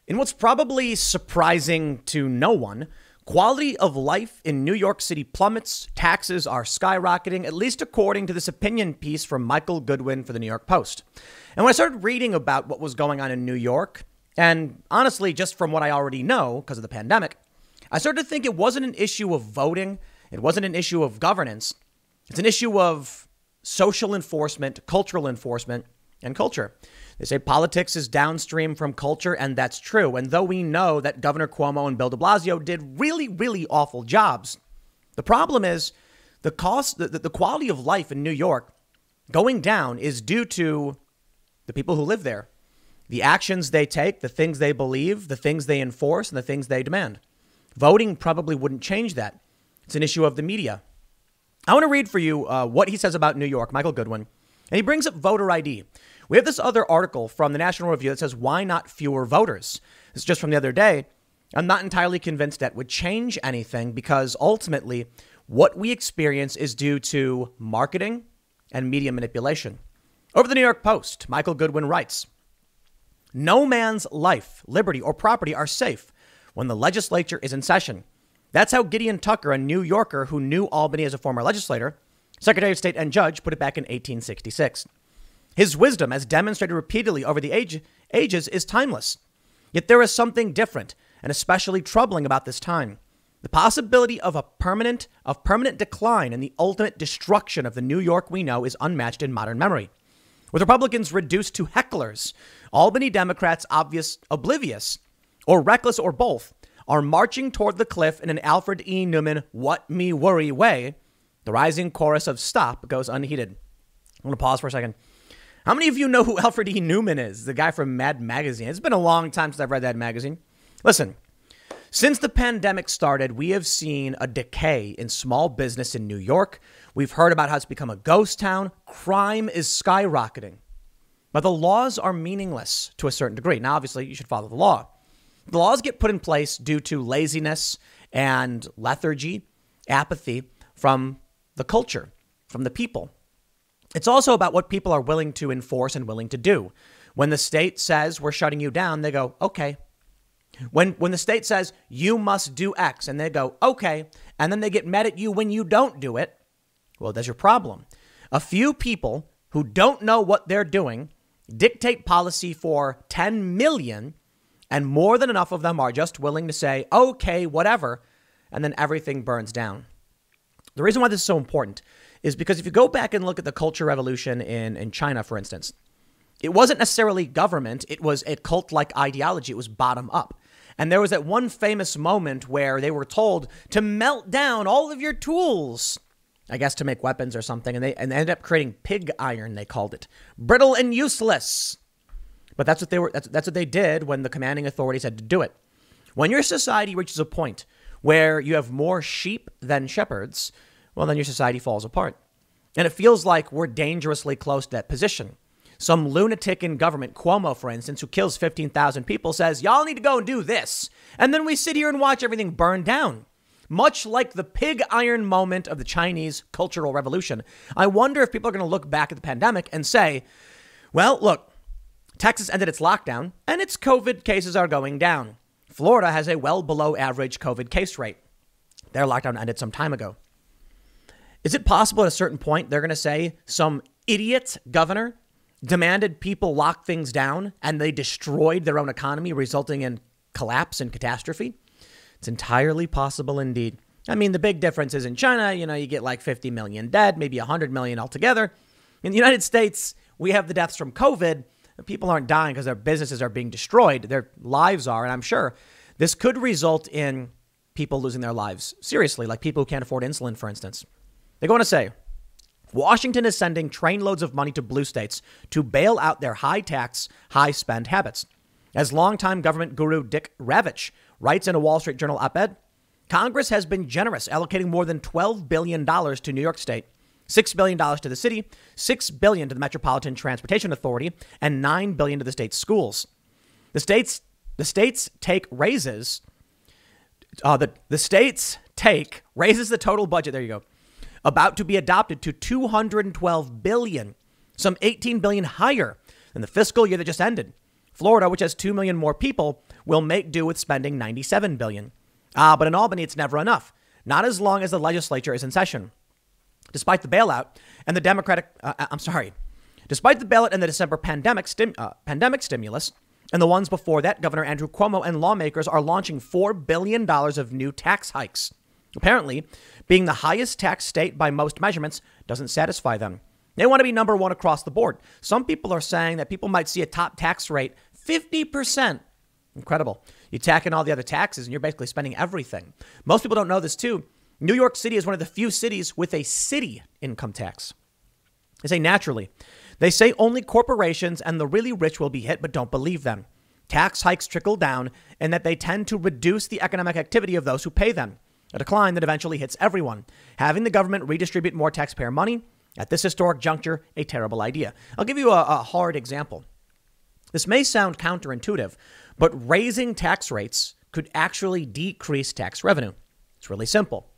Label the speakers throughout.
Speaker 1: In what's probably surprising to no one, quality of life in New York City plummets, taxes are skyrocketing, at least according to this opinion piece from Michael Goodwin for the New York Post. And when I started reading about what was going on in New York, and honestly, just from what I already know because of the pandemic, I started to think it wasn't an issue of voting. It wasn't an issue of governance. It's an issue of social enforcement, cultural enforcement, and culture. They say politics is downstream from culture, and that's true. And though we know that Governor Cuomo and Bill de Blasio did really, really awful jobs, the problem is the quality of life in New York going down is due to the people who live there, the actions they take, the things they believe, the things they enforce, and the things they demand. Voting probably wouldn't change that. It's an issue of the media. I want to read for you what he says about New York, Michael Goodwin. And he brings up voter ID. We have this other article from the National Review that says, why not fewer voters? This is just from the other day. I'm not entirely convinced that would change anything because ultimately what we experience is due to marketing and media manipulation. Over the New York Post, Michael Goodwin writes, no man's life, liberty, or property are safe when the legislature is in session. That's how Gideon Tucker, a New Yorker who knew Albany as a former legislator, Secretary of State and judge, put it back in 1866. His wisdom, as demonstrated repeatedly over the ages, is timeless. Yet there is something different and especially troubling about this time. The possibility of permanent decline and the ultimate destruction of the New York we know is unmatched in modern memory. With Republicans reduced to hecklers, Albany Democrats oblivious, or reckless or both, are marching toward the cliff in an Alfred E. Neuman what me worry way. The rising chorus of stop goes unheeded. I'm going to pause for a second. How many of you know who Alfred E. Neuman is? The guy from Mad Magazine. It's been a long time since I've read that magazine. Listen, since the pandemic started, we have seen a decay in small business in New York. We've heard about how it's become a ghost town. Crime is skyrocketing. But the laws are meaningless to a certain degree. Now, obviously, you should follow the law. The laws get put in place due to laziness and lethargy, apathy from the culture, from the people. It's also about what people are willing to enforce and willing to do. When the state says we're shutting you down, they go, okay. When the state says you must do X and they go, okay. And then they get mad at you when you don't do it. Well, there's your problem. A few people who don't know what they're doing dictate policy for 10 million, and more than enough of them are just willing to say, okay, whatever. And then everything burns down. The reason why this is so important is because if you go back and look at the Culture Revolution in China, for instance, it wasn't necessarily government. It was a cult-like ideology. It was bottom up. And there was that one famous moment where they were told to melt down all of your tools, I guess to make weapons or something. And they ended up creating pig iron, they called it. Brittle and useless. But that's what they did when the commanding authorities had to do it. When your society reaches a point where you have more sheep than shepherds, well, then your society falls apart. And it feels like we're dangerously close to that position. Some lunatic in government, Cuomo, for instance, who kills 15,000 people, says, y'all need to go and do this. And then we sit here and watch everything burn down. Much like the pig iron moment of the Chinese Cultural Revolution. I wonder if people are going to look back at the pandemic and say, well, look, Texas ended its lockdown and its COVID cases are going down. Florida has a well below average COVID case rate. Their lockdown ended some time ago. Is it possible at a certain point they're going to say some idiot governor demanded people lock things down and they destroyed their own economy, resulting in collapse and catastrophe? It's entirely possible indeed. I mean, the big difference is in China, you get like 50 million dead, maybe 100 million altogether. In the United States, we have the deaths from COVID. People aren't dying because their businesses are being destroyed. Their lives are. And I'm sure this could result in people losing their lives seriously, like people who can't afford insulin, for instance. They go on to say, Washington is sending trainloads of money to blue states to bail out their high tax, high spend habits. As longtime government guru Dick Ravitch writes in a Wall Street Journal op-ed, Congress has been generous, allocating more than $12 billion to New York State, $6 billion to the city, $6 billion to the Metropolitan Transportation Authority, and $9 billion to the state's schools. The states take raises. The states take raises the total budget. There you go. About to be adopted to $212 billion, some $18 billion higher than the fiscal year that just ended. Florida, which has 2 million more people, will make do with spending $97 billion. But in Albany, it's never enough. Not as long as the legislature is in session. Despite the bailout and the Despite the bailout and the December pandemic stimulus and the ones before that, Governor Andrew Cuomo and lawmakers are launching $4 billion of new tax hikes. Apparently, being the highest tax state by most measurements doesn't satisfy them. They want to be number one across the board. Some people are saying that people might see a top tax rate 50%. Incredible. You tack in all the other taxes and you're basically spending everything. Most people don't know this too. New York City is one of the few cities with a city income tax. They say naturally. They say only corporations and the really rich will be hit, but don't believe them. Tax hikes trickle down and that they tend to reduce the economic activity of those who pay them. A decline that eventually hits everyone. Having the government redistribute more taxpayer money at this historic juncture, a terrible idea. I'll give you a hard example. This may sound counterintuitive, but raising tax rates could actually decrease tax revenue. It's really simple.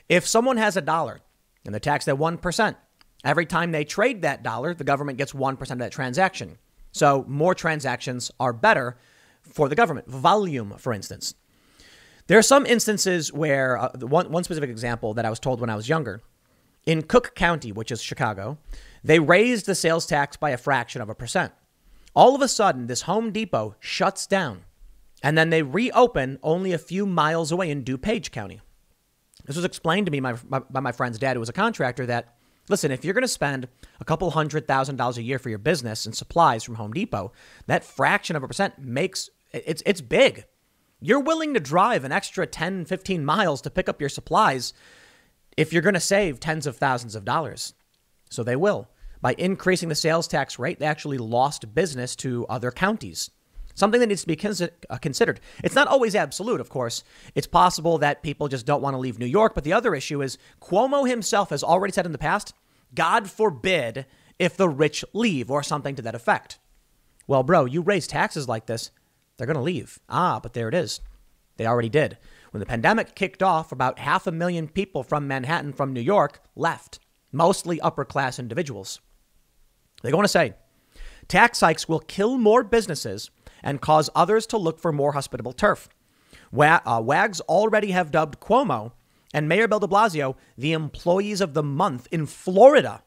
Speaker 1: If someone has $1 and they're taxed at 1%, every time they trade that dollar, the government gets 1% of that transaction. So more transactions are better for the government. Volume, for instance. There are some instances where one specific example that I was told when I was younger. In Cook County, which is Chicago, they raised the sales tax by a fraction of a percent. All of a sudden, this Home Depot shuts down, and then they reopen only a few miles away in DuPage County. This was explained to me by my friend's dad, who was a contractor, that, listen, if you're going to spend a couple $100,000 a year for your business and supplies from Home Depot, that fraction of a percent it's big. You're willing to drive an extra 10, 15 miles to pick up your supplies if you're going to save tens of thousands of dollars. So they will. By increasing the sales tax rate, they actually lost business to other counties. Something that needs to be considered. It's not always absolute, of course. It's possible that people just don't want to leave New York. But the other issue is Cuomo himself has already said in the past, God forbid if the rich leave, or something to that effect. Well, bro, you raise taxes like this, they're going to leave. But there it is. They already did. When the pandemic kicked off, about 500,000 people from Manhattan, from New York, left, mostly upper class individuals. They're going to say tax hikes will kill more businesses and cause others to look for more hospitable turf. Wags already have dubbed Cuomo and Mayor Bill de Blasio the employees of the month in Florida.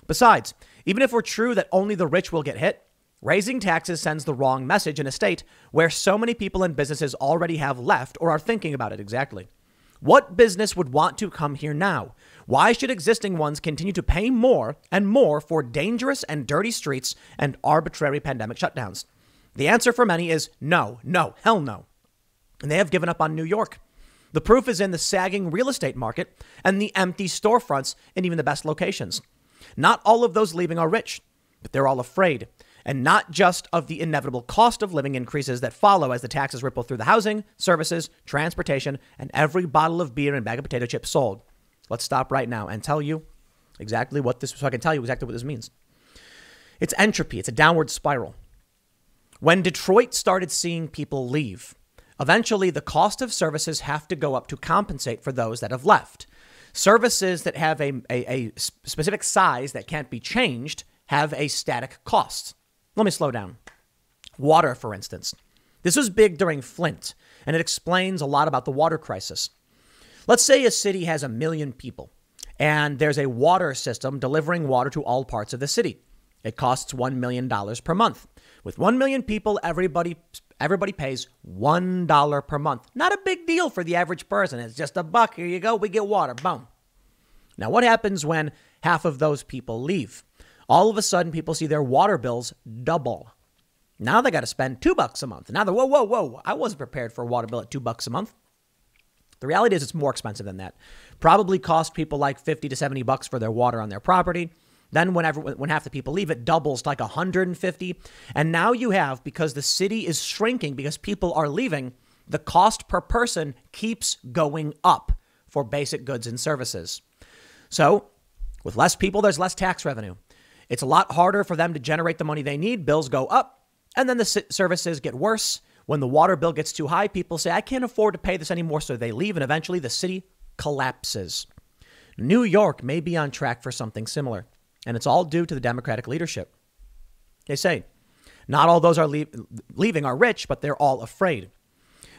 Speaker 1: Besides, even if we're true that only the rich will get hit, raising taxes sends the wrong message in a state where so many people and businesses already have left or are thinking about it. Exactly. What business would want to come here now? Why should existing ones continue to pay more and more for dangerous and dirty streets and arbitrary pandemic shutdowns? The answer for many is no, hell no. And they have given up on New York. The proof is in the sagging real estate market and the empty storefronts in even the best locations. Not all of those leaving are rich, but they're all afraid. And not just of the inevitable cost of living increases that follow as the taxes ripple through the housing, services, transportation, and every bottle of beer and bag of potato chips sold. Let's stop right now and tell you exactly what this, so I can tell you exactly what this means. It's entropy. It's a downward spiral. When Detroit started seeing people leave, eventually the cost of services have to go up to compensate for those that have left. Services that have a specific size that can't be changed have a static cost. Let me slow down. Water, for instance. This was big during Flint, and it explains a lot about the water crisis. Let's say a city has 1 million people, and there's a water system delivering water to all parts of the city. It costs $1 million per month. With 1 million people, everybody pays $1 per month. Not a big deal for the average person. It's just $1. Here you go. We get water. Boom. Now, what happens when half of those people leave? All of a sudden, people see their water bills double. Now they got to spend $2 a month. Now they're, whoa. I wasn't prepared for a water bill at $2 a month. The reality is it's more expensive than that. Probably cost people like $50 to $70 for their water on their property. Then when half the people leave, it doubles to like $150. And now you have, because the city is shrinking, because people are leaving, the cost per person keeps going up for basic goods and services. So with less people, there's less tax revenue. It's a lot harder for them to generate the money they need. Bills go up, and then the services get worse. When the water bill gets too high, people say, I can't afford to pay this anymore, so they leave, and eventually the city collapses. New York may be on track for something similar, and it's all due to the Democratic leadership. They say, Not all those are leaving are rich, but they're all afraid.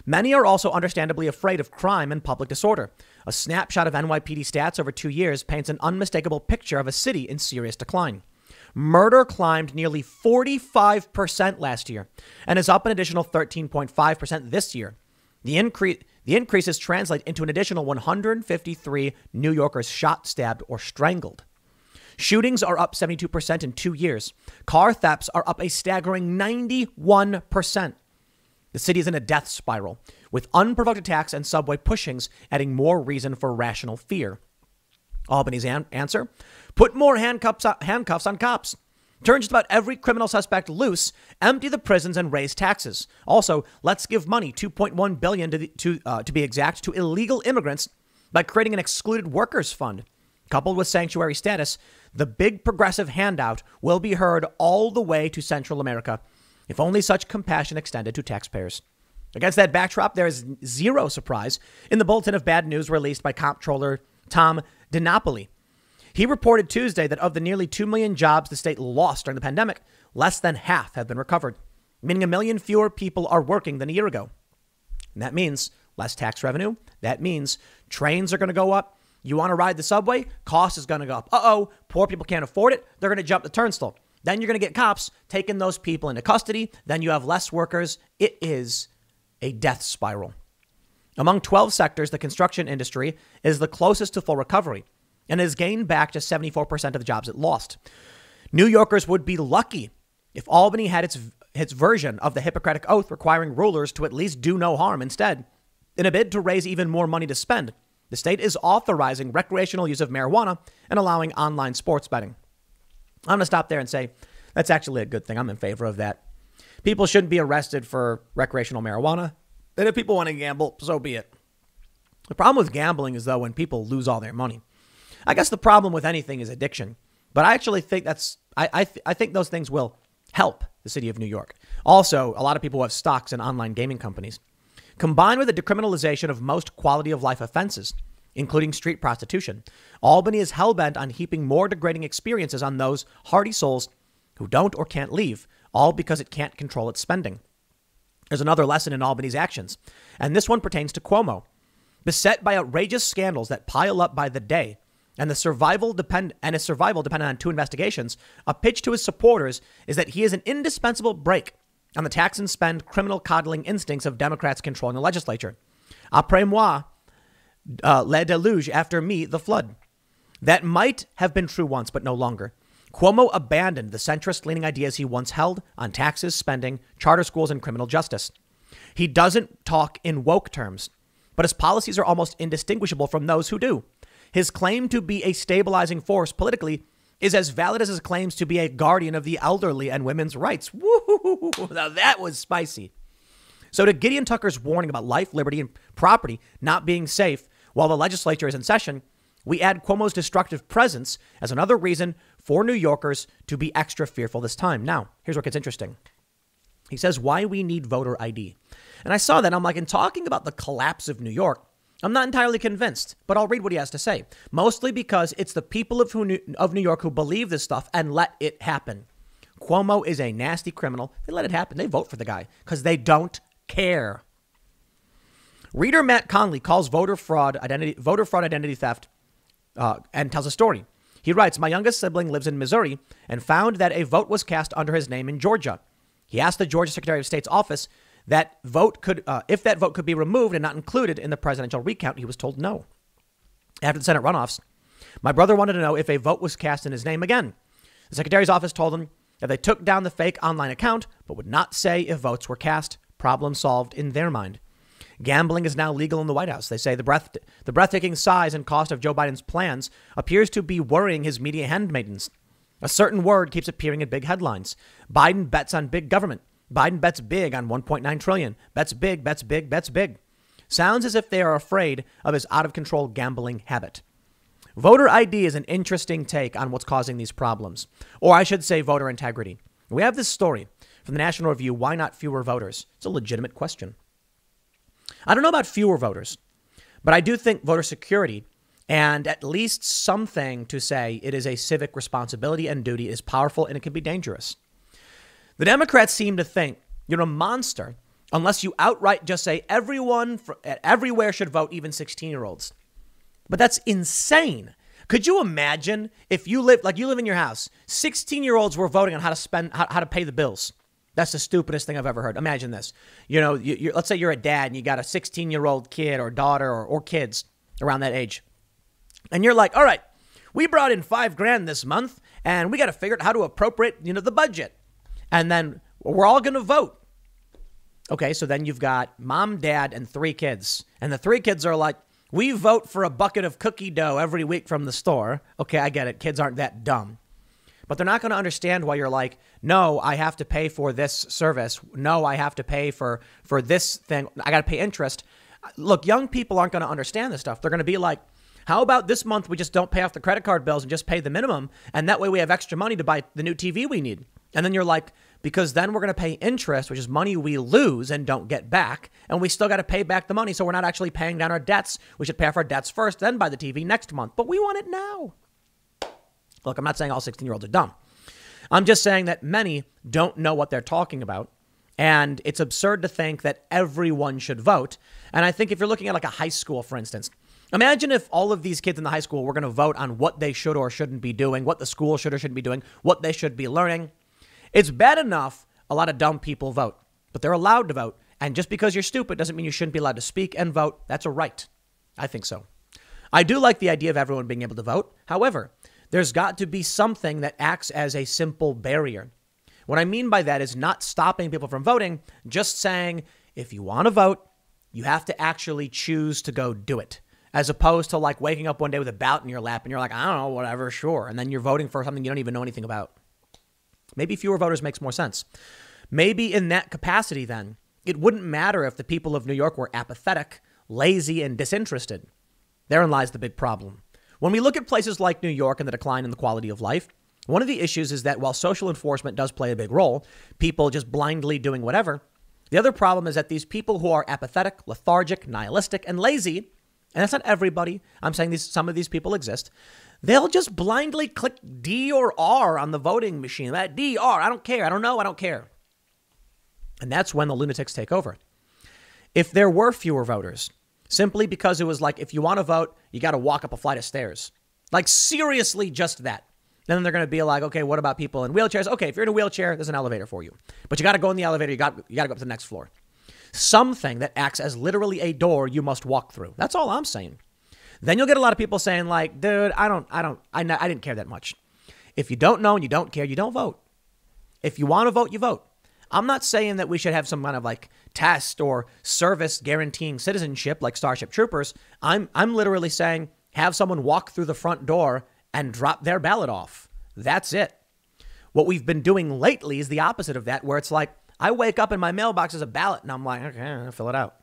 Speaker 1: Many are also understandably afraid of crime and public disorder. A snapshot of NYPD stats over 2 years paints an unmistakable picture of a city in serious decline. Murder climbed nearly 45% last year and is up an additional 13.5% this year. The increases translate into an additional 153 New Yorkers shot, stabbed, or strangled. Shootings are up 72% in 2 years. Car thefts are up a staggering 91%. The city is in a death spiral, with unprovoked attacks and subway pushings adding more reason for rational fear. Albany's answer? Put more handcuffs on cops. Turn just about every criminal suspect loose, empty the prisons, and raise taxes. Also, let's give money, $2.1 billion to be exact, to illegal immigrants by creating an excluded workers fund. Coupled with sanctuary status, the big progressive handout will be heard all the way to Central America, if only such compassion extended to taxpayers. Against that backdrop, there is zero surprise in the bulletin of bad news released by Comptroller Tom DiNapoli. He reported Tuesday that of the nearly 2 million jobs the state lost during the pandemic, less than half have been recovered, meaning 1 million fewer people are working than a year ago. And that means less tax revenue. That means trains are going to go up. You want to ride the subway? Cost is going to go up. Poor people can't afford it. They're going to jump the turnstile. Then you're going to get cops taking those people into custody. Then you have less workers. It is a death spiral. Among 12 sectors, the construction industry is the closest to full recovery and has gained back just 74% of the jobs it lost. New Yorkers would be lucky if Albany had its version of the Hippocratic Oath requiring rulers to at least do no harm. Instead, in a bid to raise even more money to spend, the state is authorizing recreational use of marijuana and allowing online sports betting. I'm going to stop there and say that's actually a good thing. I'm in favor of that. People shouldn't be arrested for recreational marijuana. And if people want to gamble, so be it. The problem with gambling is, though, when people lose all their money. I guess the problem with anything is addiction. But I actually think I think those things will help the city of New York. Also, a lot of people have stocks in online gaming companies. Combined with the decriminalization of most quality of life offenses, including street prostitution, Albany is hell-bent on heaping more degrading experiences on those hardy souls who don't or can't leave, all because it can't control its spending. There's another lesson in Albany's actions, and this one pertains to Cuomo. Beset by outrageous scandals that pile up by the day, and his survival dependent on 2 investigations, a pitch to his supporters is that he is an indispensable brake on the tax and spend criminal coddling instincts of Democrats controlling the legislature. Après moi, le deluge, after me, the flood. That might have been true once, but no longer. Cuomo abandoned the centrist-leaning ideas he once held on taxes, spending, charter schools, and criminal justice. He doesn't talk in woke terms, but his policies are almost indistinguishable from those who do. His claim to be a stabilizing force politically is as valid as his claims to be a guardian of the elderly and women's rights. Woo! Now that was spicy. So to Gideon Tucker's warning about life, liberty, and property not being safe while the legislature is in session, we add Cuomo's destructive presence as another reason for New Yorkers to be extra fearful this time. Now, here's where it gets interesting. He says why we need voter ID. And I saw that, and I'm like, in talking about the collapse of New York, I'm not entirely convinced, but I'll read what he has to say. Mostly because it's the people of New York who believe this stuff and let it happen. Cuomo is a nasty criminal. They let it happen. They vote for the guy because they don't care. Reader Matt Conley calls voter fraud identity theft and tells a story. He writes, my youngest sibling lives in Missouri and found that a vote was cast under his name in Georgia. He asked the Georgia Secretary of State's office if that vote could be removed and not included in the presidential recount. He was told no. After the Senate runoffs, my brother wanted to know if a vote was cast in his name again. The Secretary's office told him that they took down the fake online account, but would not say if votes were cast. Problem solved in their mind. Gambling is now legal in the White House. They say the breathtaking size and cost of Joe Biden's plans appears to be worrying his media handmaidens. A certain word keeps appearing in big headlines. Biden bets on big government. Biden bets big on 1.9 trillion. Bets big, bets big, bets big. Sounds as if they are afraid of his out-of-control gambling habit. Voter ID is an interesting take on what's causing these problems. Or I should say voter integrity. We have this story from the National Review, Why Not Fewer Voters? It's a legitimate question. I don't know about fewer voters, but I do think voter security and at least something to say it is a civic responsibility and duty is powerful and it can be dangerous. The Democrats seem to think you're a monster unless you outright just say everyone everywhere should vote, even 16-year-olds. But that's insane. Could you imagine if you live in your house, 16-year-olds were voting on how to pay the bills? That's the stupidest thing I've ever heard. Imagine this. Let's say you're a dad and you got a 16-year-old kid or daughter or kids around that age. And you're like, all right, we brought in $5,000 this month and we got to figure out how to appropriate, the budget. And then we're all going to vote. Okay, so then you've got mom, dad, and 3 kids. And the 3 kids are like, we vote for a bucket of cookie dough every week from the store. Okay, I get it. Kids aren't that dumb. But they're not going to understand why you're like, no, I have to pay for this service. No, I have to pay for this thing. I got to pay interest. Look, young people aren't going to understand this stuff. They're going to be like, how about this month we just don't pay off the credit card bills and just pay the minimum? And that way we have extra money to buy the new TV we need. And then you're like, because then we're going to pay interest, which is money we lose and don't get back. And we still got to pay back the money. So we're not actually paying down our debts. We should pay off our debts first, then buy the TV next month. But we want it now. Look, I'm not saying all 16-year-olds are dumb. I'm just saying that many don't know what they're talking about. And it's absurd to think that everyone should vote. And I think if you're looking at like a high school, for instance, imagine if all of these kids in the high school were going to vote on what they should or shouldn't be doing, what the school should or shouldn't be doing, what they should be learning. It's bad enough a lot of dumb people vote, but they're allowed to vote. And just because you're stupid doesn't mean you shouldn't be allowed to speak and vote. That's a right. I think so. I do like the idea of everyone being able to vote. However, there's got to be something that acts as a simple barrier. What I mean by that is not stopping people from voting, just saying, if you want to vote, you have to actually choose to go do it. As opposed to like waking up one day with a ballot in your lap and you're like, I don't know, whatever, sure. And then you're voting for something you don't even know anything about. Maybe fewer voters makes more sense. Maybe in that capacity, then, it wouldn't matter if the people of New York were apathetic, lazy, and disinterested. Therein lies the big problem. When we look at places like New York and the decline in the quality of life, one of the issues is that while social enforcement does play a big role, people just blindly doing whatever, the other problem is that these people who are apathetic, lethargic, nihilistic, and lazy, and that's not everybody, I'm saying some of these people exist, they'll just blindly click D or R on the voting machine. That D, R, I don't care. I don't know. I don't care. And that's when the lunatics take over. If there were fewer voters, simply because it was like, if you want to vote, you got to walk up a flight of stairs. Like seriously, just that. Then they're going to be like, okay, what about people in wheelchairs? Okay, if you're in a wheelchair, there's an elevator for you. But you got to go in the elevator. You got to go up to the next floor. Something that acts as literally a door you must walk through. That's all I'm saying. Then you'll get a lot of people saying like, dude, I didn't care that much. If you don't know and you don't care, you don't vote. If you want to vote, you vote. I'm not saying that we should have some kind of like test or service guaranteeing citizenship like Starship Troopers. I'm literally saying have someone walk through the front door and drop their ballot off. That's it. What we've been doing lately is the opposite of that, where it's like I wake up and my mailbox is a ballot and I'm like, okay, I'll fill it out.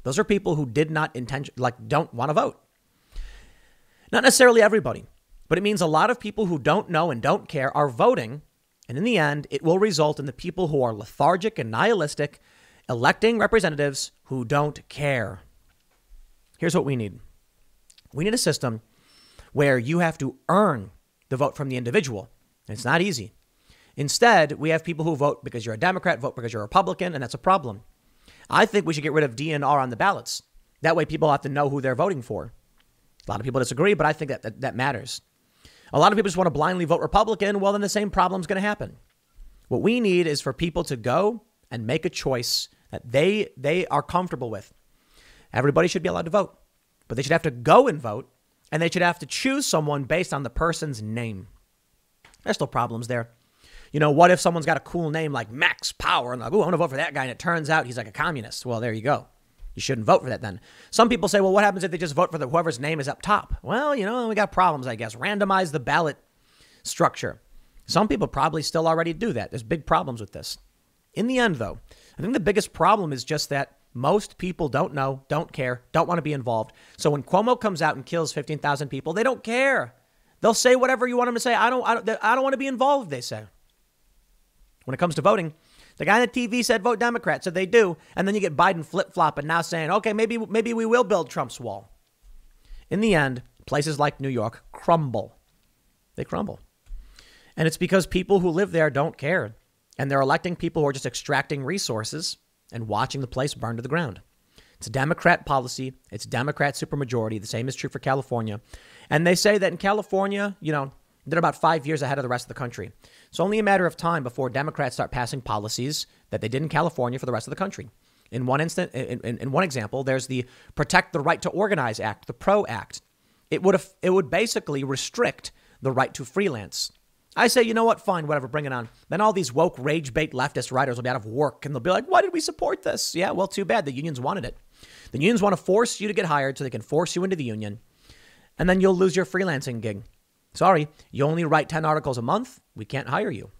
Speaker 1: Those are people who don't want to vote. Not necessarily everybody, but it means a lot of people who don't know and don't care are voting. And in the end, it will result in the people who are lethargic and nihilistic electing representatives who don't care. Here's what we need. We need a system where you have to earn the vote from the individual. And it's not easy. Instead, we have people who vote because you're a Democrat, vote because you're a Republican, and that's a problem. I think we should get rid of DNR on the ballots. That way people have to know who they're voting for. A lot of people disagree, but I think that matters. A lot of people just want to blindly vote Republican. Well, then the same problem's going to happen. What we need is for people to go and make a choice that they are comfortable with. Everybody should be allowed to vote, but they should have to go and vote, and they should have to choose someone based on the person's name. There's still problems there. You know, what if someone's got a cool name like Max Power and like, oh, I want to vote for that guy. And it turns out he's like a communist. Well, there you go. You shouldn't vote for that then. Some people say, well, what happens if they just vote for whoever's name is up top? Well, you know, we got problems, I guess. Randomize the ballot structure. Some people probably still already do that. There's big problems with this. In the end, though, I think the biggest problem is just that most people don't know, don't care, don't want to be involved. So when Cuomo comes out and kills 15,000 people, they don't care. They'll say whatever you want them to say. I don't want to be involved, they say. When it comes to voting, the guy on the TV said vote Democrat, so they do. And then you get Biden flip-flopping now saying, okay, maybe we will build Trump's wall. In the end, places like New York crumble. They crumble. And it's because people who live there don't care. And they're electing people who are just extracting resources and watching the place burn to the ground. It's a Democrat policy. It's Democrat supermajority. The same is true for California. And they say that in California, they're about 5 years ahead of the rest of the country. It's only a matter of time before Democrats start passing policies that they did in California for the rest of the country. In one example, there's the Protect the Right to Organize Act, the PRO Act. It would basically restrict the right to freelance. I say, you know what? Fine, whatever, bring it on. Then all these woke rage bait leftist writers will be out of work and they'll be like, why did we support this? Yeah, well, too bad. The unions wanted it. The unions want to force you to get hired so they can force you into the union. And then you'll lose your freelancing gig. Sorry, you only write 10 articles a month. We can't hire you.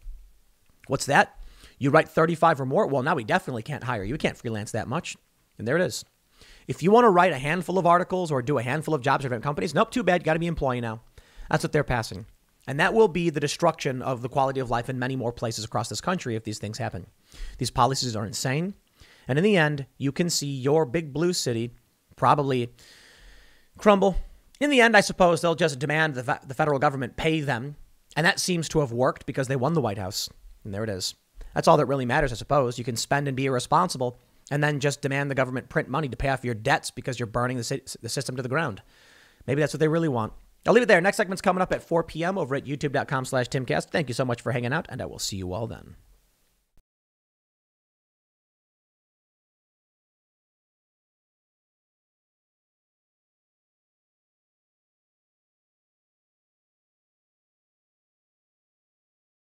Speaker 1: What's that? You write 35 or more? Well, now we definitely can't hire you. We can't freelance that much. And there it is. If you want to write a handful of articles or do a handful of jobs for different companies, nope, too bad. Got to be employee now. That's what they're passing. And that will be the destruction of the quality of life in many more places across this country if these things happen. These policies are insane. And in the end, you can see your big blue city probably crumble. In the end, I suppose they'll just demand the federal government pay them. And that seems to have worked because they won the White House. And there it is. That's all that really matters, I suppose. You can spend and be irresponsible and then just demand the government print money to pay off your debts because you're burning the system to the ground. Maybe that's what they really want. I'll leave it there. Next segment's coming up at 4 p.m. over at youtube.com/Timcast. Thank you so much for hanging out, and I will see you all then.